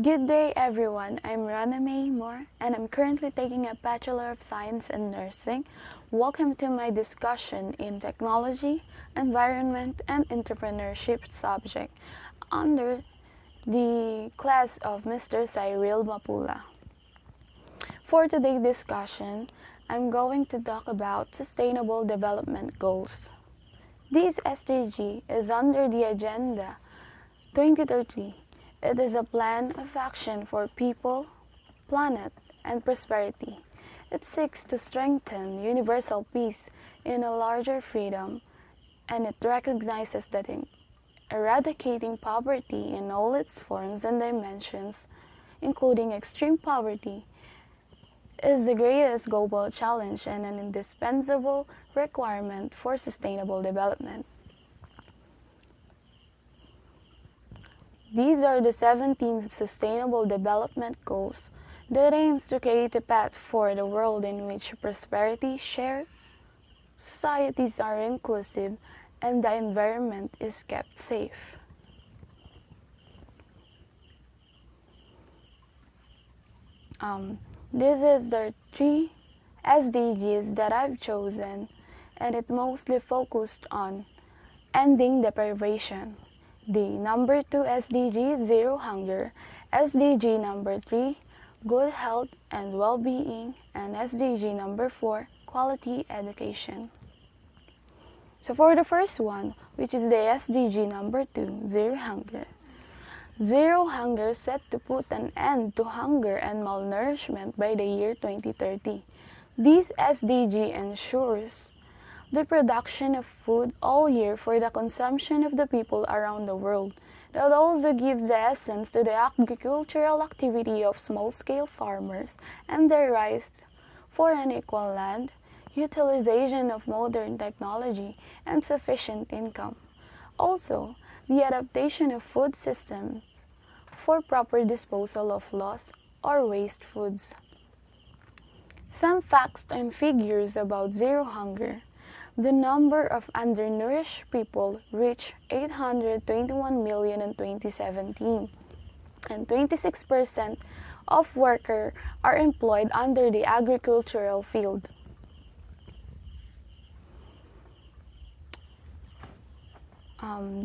Good day everyone, I'm Rona HIMOR and I'm currently taking a Bachelor of Science in Nursing. Welcome to my discussion in Technology, Environment, and Entrepreneurship subject under the class of Mr. CYRIL MAPULA. For today's discussion, I'm going to talk about Sustainable Development Goals. This SDG is under the Agenda 2030. It is a plan of action for people, planet, and prosperity. It seeks to strengthen universal peace in a larger freedom, and it recognizes that eradicating poverty in all its forms and dimensions, including extreme poverty, is the greatest global challenge and an indispensable requirement for sustainable development. These are the 17 Sustainable Development Goals that aims to create a path for the world in which prosperity is shared, societies are inclusive, and the environment is kept safe. This is the 3 SDGs that I've chosen, and it mostly focused on ending deprivation. The number 2 SDG, Zero Hunger, SDG number 3, Good Health and Well-being, and SDG number 4, Quality Education. So for the first one, which is the SDG number 2, Zero Hunger. Zero Hunger set to put an end to hunger and malnourishment by the year 2030. This SDG ensures the production of food all year for the consumption of the people around the world. That also gives the essence to the agricultural activity of small-scale farmers and their rise for an equal land, utilization of modern technology, and sufficient income. Also, the adaptation of food systems for proper disposal of lost or waste foods. Some facts and figures about Zero Hunger. The number of undernourished people reached 821 million in 2017, and 26% of workers are employed under the agricultural field.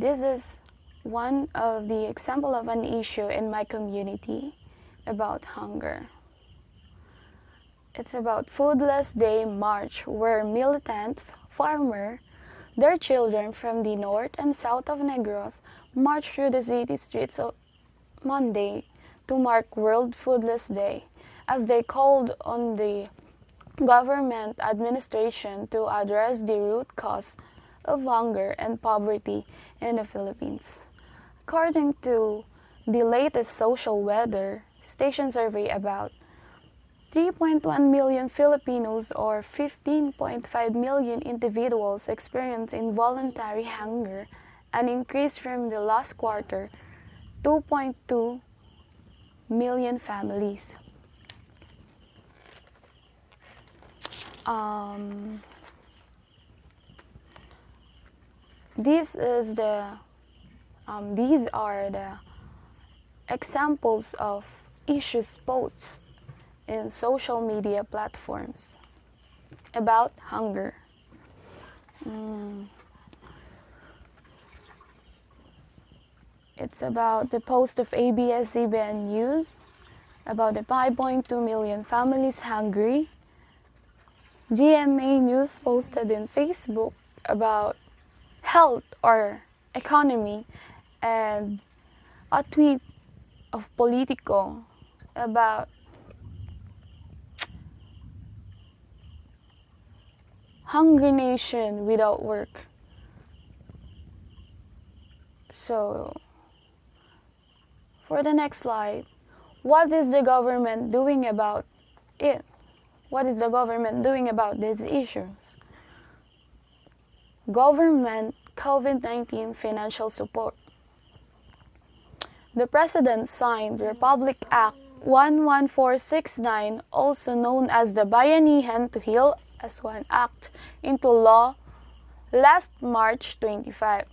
This is one of the example of an issue in my community about hunger. It's about Foodless Day March, where militants, farmers, their children from the north and south of Negros march through the city streets on Monday to mark World Foodless Day, as they called on the government administration to address the root cause of hunger and poverty in the Philippines. According to the latest social weather station survey, about 3.1 million Filipinos or 15.5 million individuals experience involuntary hunger, an increase from the last quarter, 2.2 million families. These are the examples of issues posed in social media platforms about hunger. It's about the post of ABS-CBN News about the 5.2 million families hungry. GMA News posted in Facebook about health or economy, and a tweet of Politico about hungry nation without work. So, for the next slide, what is the government doing about it? What is the government doing about these issues? Government COVID-19 financial support. The President signed Republic Act 11469, also known as the Bayanihan to Heal as One Act, into law last March 25.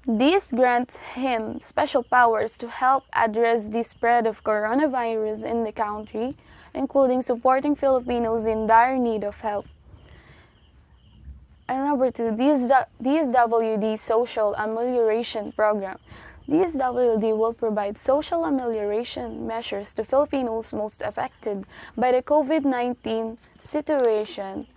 This grants him special powers to help address the spread of coronavirus in the country, including supporting Filipinos in dire need of help. And number 2, DSWD Social Amelioration Program. DSWD will provide social amelioration measures to Filipinos most affected by the COVID-19 situation.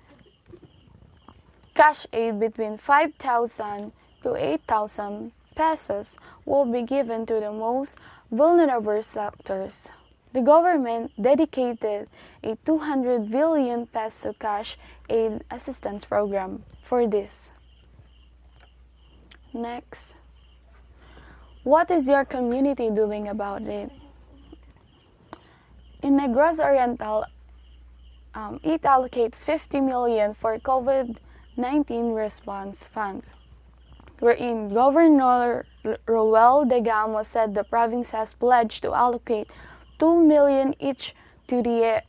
Cash aid between 5,000 to 8,000 pesos will be given to the most vulnerable sectors. The government dedicated a 200 billion peso cash aid assistance program for this. Next, what is your community doing about it? In Negros Oriental, it allocates 50 million for COVID-19 response fund, wherein Governor Roel Degamo said the province has pledged to allocate 2 million each to the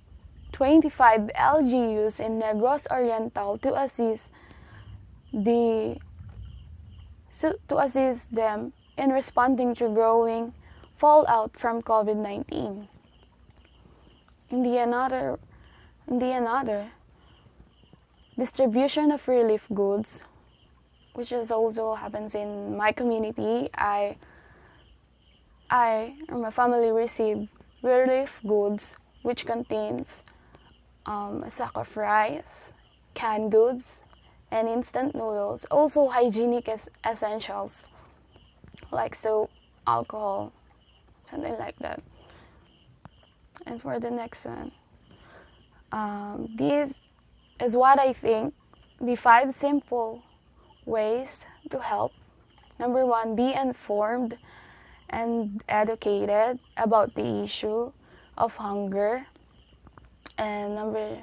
25 LGUs in Negros Oriental to assist them in responding to growing fallout from COVID-19. In the another, distribution of relief goods, which is also happens in my community. I or my family received relief goods, which contains a sack of rice, canned goods, and instant noodles. Also hygienic essentials like soap, alcohol, something like that. And for the next one, this is what I think the 5 simple ways to help. Number 1, be informed and educated about the issue of hunger. And number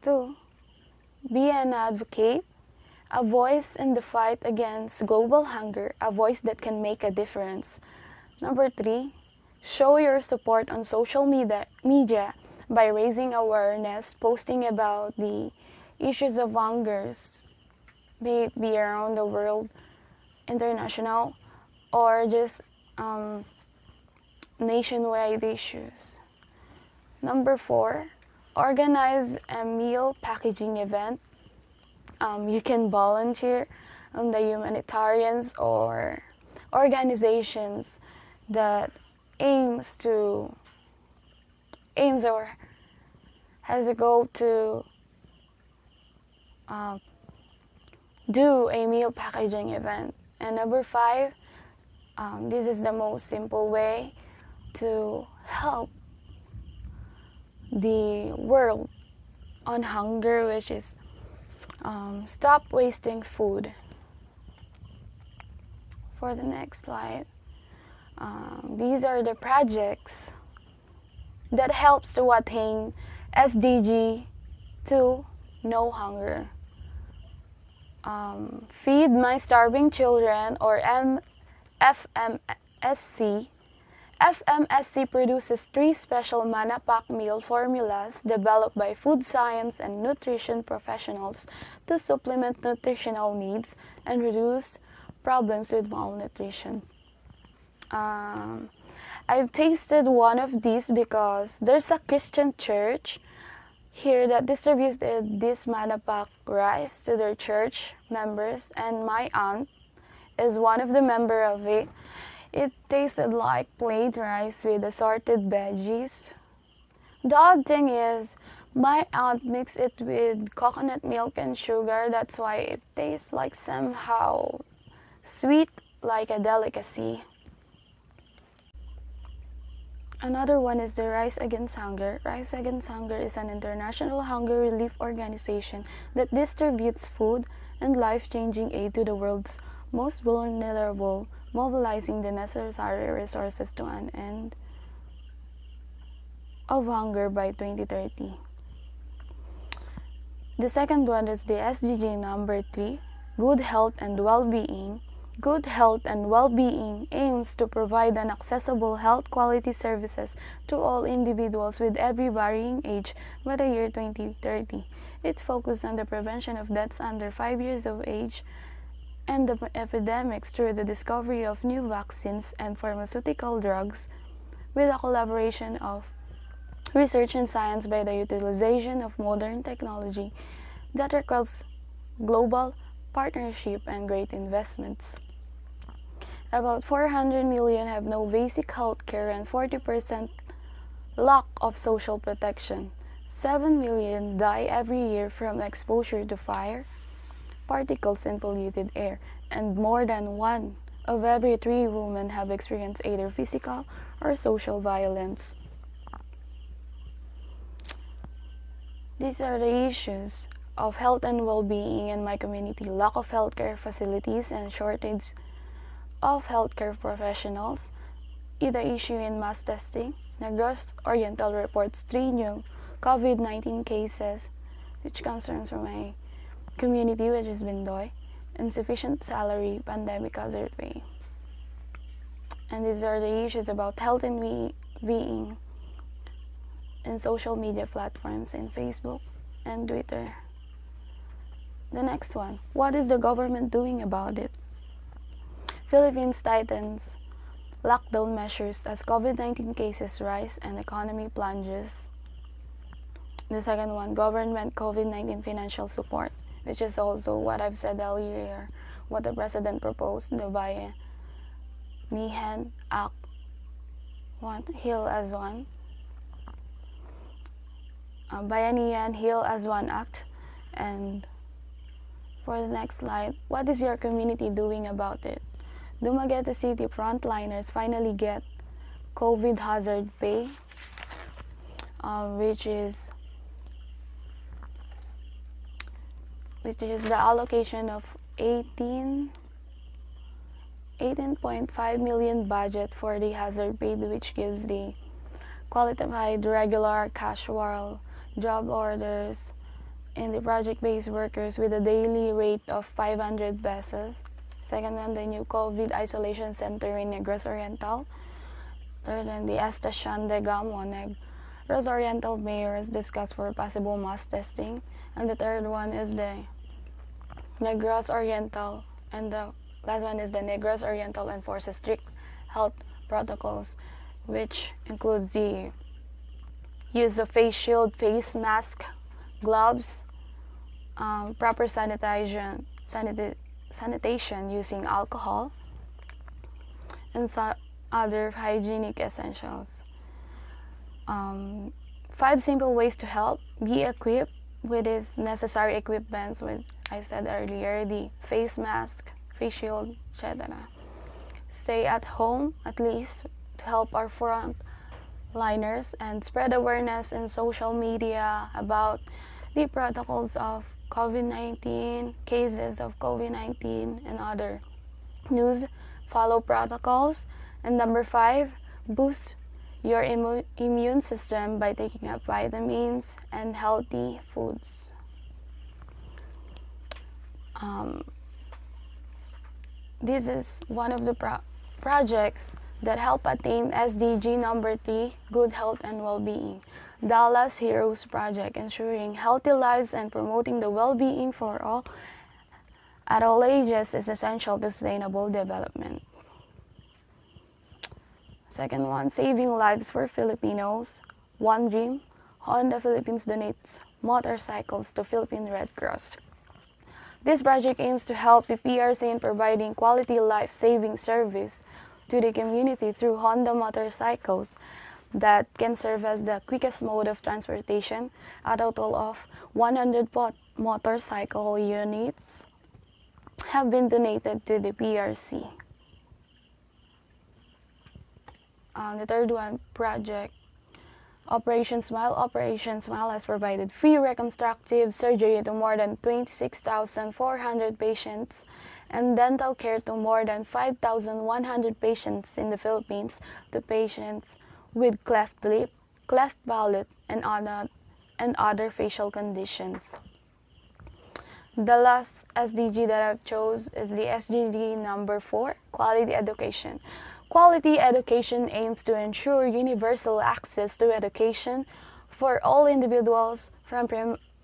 2, be an advocate, a voice in the fight against global hunger, a voice that can make a difference. Number 3, show your support on social media by raising awareness, posting about the issues of hungers, may it be around the world, international, or just nationwide issues. Number 4, organize a meal packaging event. You can volunteer on the humanitarians or organizations that aims or has a goal to do a meal packaging event. And number 5, this is the most simple way to help the world on hunger, which is stop wasting food. For the next slide, these are the projects that helps to attain SDG 2, no hunger. Feed My Starving Children, or FMSC. FMSC produces 3 special MAPULA meal formulas developed by food science and nutrition professionals to supplement nutritional needs and reduce problems with malnutrition. I've tasted one of these because there's a Christian church here that distributed this MAPULA rice to their church members, and my aunt is one of the member of it. It tasted like plain rice with assorted veggies. The odd thing is, my aunt mixed it with coconut milk and sugar. That's why it tastes like somehow sweet, like a delicacy. Another one is the Rise Against Hunger. Rise Against Hunger is an international hunger relief organization that distributes food and life-changing aid to the world's most vulnerable, mobilizing the necessary resources to an end of hunger by 2030. The second one is the SDG number 3, Good Health and Well-Being. Good health and well-being aims to provide an accessible health quality services to all individuals with every varying age by the year 2030. It focuses on the prevention of deaths under 5 years of age end the epidemics through the discovery of new vaccines and pharmaceutical drugs with a collaboration of research and science by the utilization of modern technology that requires global partnership and great investments. About 400 million have no basic health care and 40% lack of social protection. 7 million die every year from exposure to fire, particles, and polluted air, and more than 1 of every 3 women have experienced either physical or social violence. These are the issues of health and well-being in my community: lack of healthcare facilities and shortage of healthcare professionals, the issue in mass testing. Negros Oriental reports 3 new COVID-19 cases, which comes from my community, which is Bindoy. Insufficient salary, pandemic hazard pay. And these are the issues about health and being in social media platforms in Facebook and Twitter. The next one, what is the government doing about it? Philippines tightens lockdown measures as COVID-19 cases rise and economy plunges. The second one, government COVID-19 financial support, which is also what I've said earlier, what the President proposed, the Bayanihan Act, Heal as One. Bayanihan Heal as One Act. And for the next slide, what is your community doing about it? Dumaguete City frontliners finally get COVID hazard pay, which is the allocation of 18.5 million budget for the hazard pay, which gives the qualified regular casual job orders in the project-based workers with a daily rate of 500 pesos. Second one, the new COVID isolation center in Negros Oriental. Third one, the Estacion de Gamo, Negros Oriental mayors discuss for possible mass testing. And the third one is the Negros Oriental, and the last one is the Negros Oriental enforces strict health protocols, which includes the use of face shield, face mask, gloves, proper sanitation using alcohol, and other hygienic essentials. 5 simple ways to help: be equipped with its necessary equipment, with I said earlier, the face mask, face shield, etc. Stay at home at least to help our front liners, and spread awareness in social media about the protocols of COVID-19, cases of COVID-19, and other news. Follow protocols. And number 5, boost your immune system by taking up vitamins and healthy foods. This is one of the projects that help attain SDG number 3, good health and well-being. Dallas Heroes Project, ensuring healthy lives and promoting the well-being for all at all ages is essential to sustainable development. Second one, saving lives for Filipinos. One dream, Honda Philippines donates motorcycles to Philippine Red Cross. This project aims to help the PRC in providing quality life-saving service to the community through Honda motorcycles that can serve as the quickest mode of transportation. A total of 100 motorcycle units have been donated to the PRC. The third one, project Operation Smile. Operation Smile has provided free reconstructive surgery to more than 26,400 patients and dental care to more than 5,100 patients in the Philippines, to patients with cleft lip, cleft palate, and other facial conditions. The last SDG that I've chose is the SDG number 4, quality education. Quality education aims to ensure universal access to education for all individuals from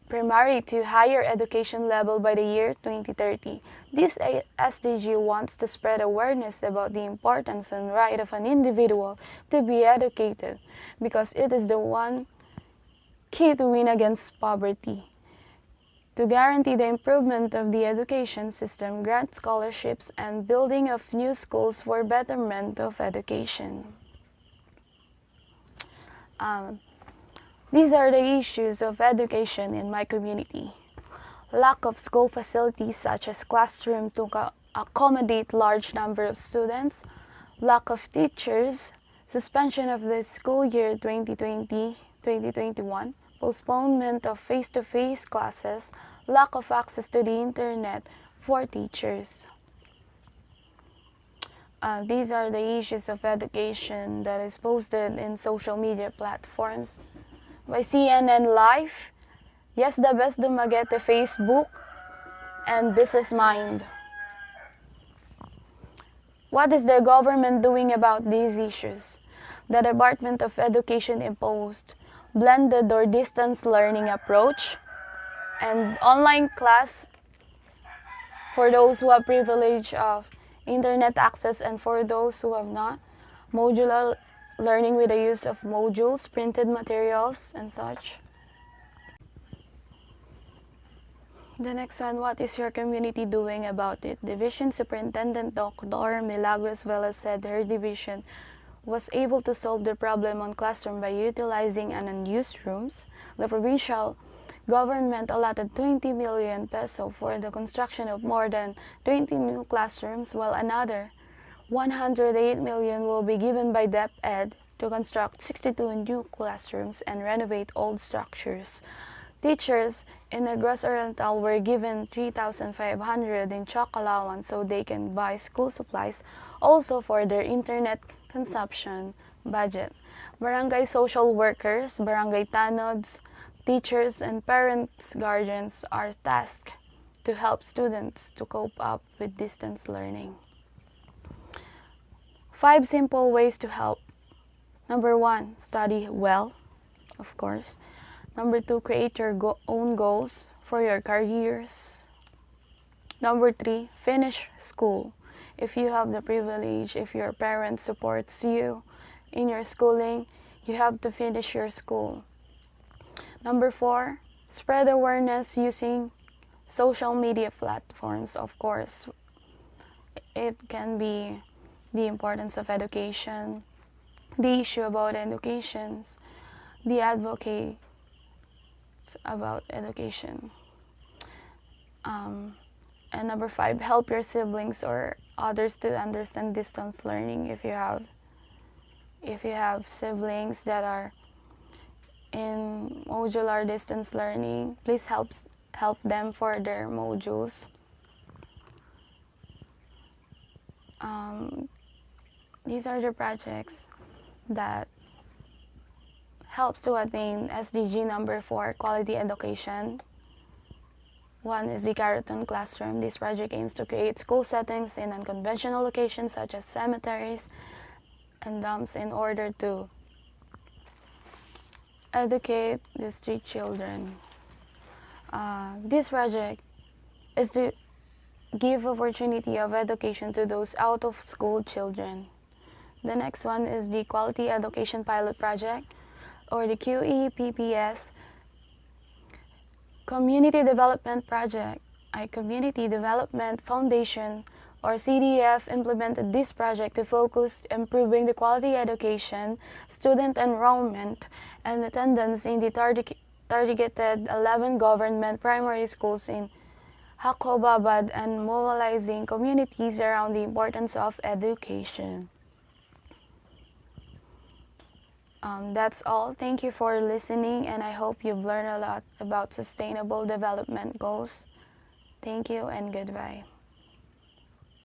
primary to higher education level by the year 2030. This SDG wants to spread awareness about the importance and right of an individual to be educated because it is the one key to win against poverty. To guarantee the improvement of the education system, grant scholarships, and building of new schools for betterment of education. These are the issues of education in my community. Lack of school facilities such as classroom to accommodate large number of students, lack of teachers, suspension of the school year 2020-2021, postponement of face-to-face classes, lack of access to the internet for teachers. These are the issues of education that is posted in social media platforms by CNN Live, Yes the Best Dumaguete Facebook, and Business Mind. What is the government doing about these issues? The Department of Education imposed blended or distance learning approach and online class for those who have privilege of internet access and for those who have not. Modular learning with the use of modules, printed materials, and such. The next one, what is your community doing about it? Division Superintendent Dr. Milagros Vela said her division was able to solve the problem on classroom by utilizing an unused rooms. The provincial government allotted 20 million peso for the construction of more than 20 new classrooms, while another 108 million will be given by DepEd to construct 62 new classrooms and renovate old structures. Teachers in Negros Oriental were given 3,500 in chalk allowance so they can buy school supplies, also for their internet consumption budget. Barangay social workers, barangay tanods, teachers, and parents, guardians are tasked to help students to cope up with distance learning. 5 simple ways to help. Number 1, study well, of course. Number 2, create your own goals for your careers. Number 3, finish school. If you have the privilege, if your parent supports you in your schooling, you have to finish your school. Number 4, spread awareness using social media platforms, of course. It can be the importance of education, the issue about education, the advocate about education. And number 5, help your siblings or others to understand distance learning. If you have siblings that are in modular distance learning, please help them for their modules. These are the projects that helps to attain SDG number 4, quality education. 1 is the Karaton Classroom. This project aims to create school settings in unconventional locations such as cemeteries and dumps in order to educate the street children. This project is to give opportunity of education to those out of school children. The next one is the Quality Education Pilot Project, or the QEPPS, Community Development Project. A Community Development Foundation, or CDF, implemented this project to focus improving the quality education, student enrollment, and attendance in the targeted 11 government primary schools in Hakobabad and mobilizing communities around the importance of education. That's all. Thank you for listening, and I hope you've learned a lot about sustainable development goals. Thank you and goodbye.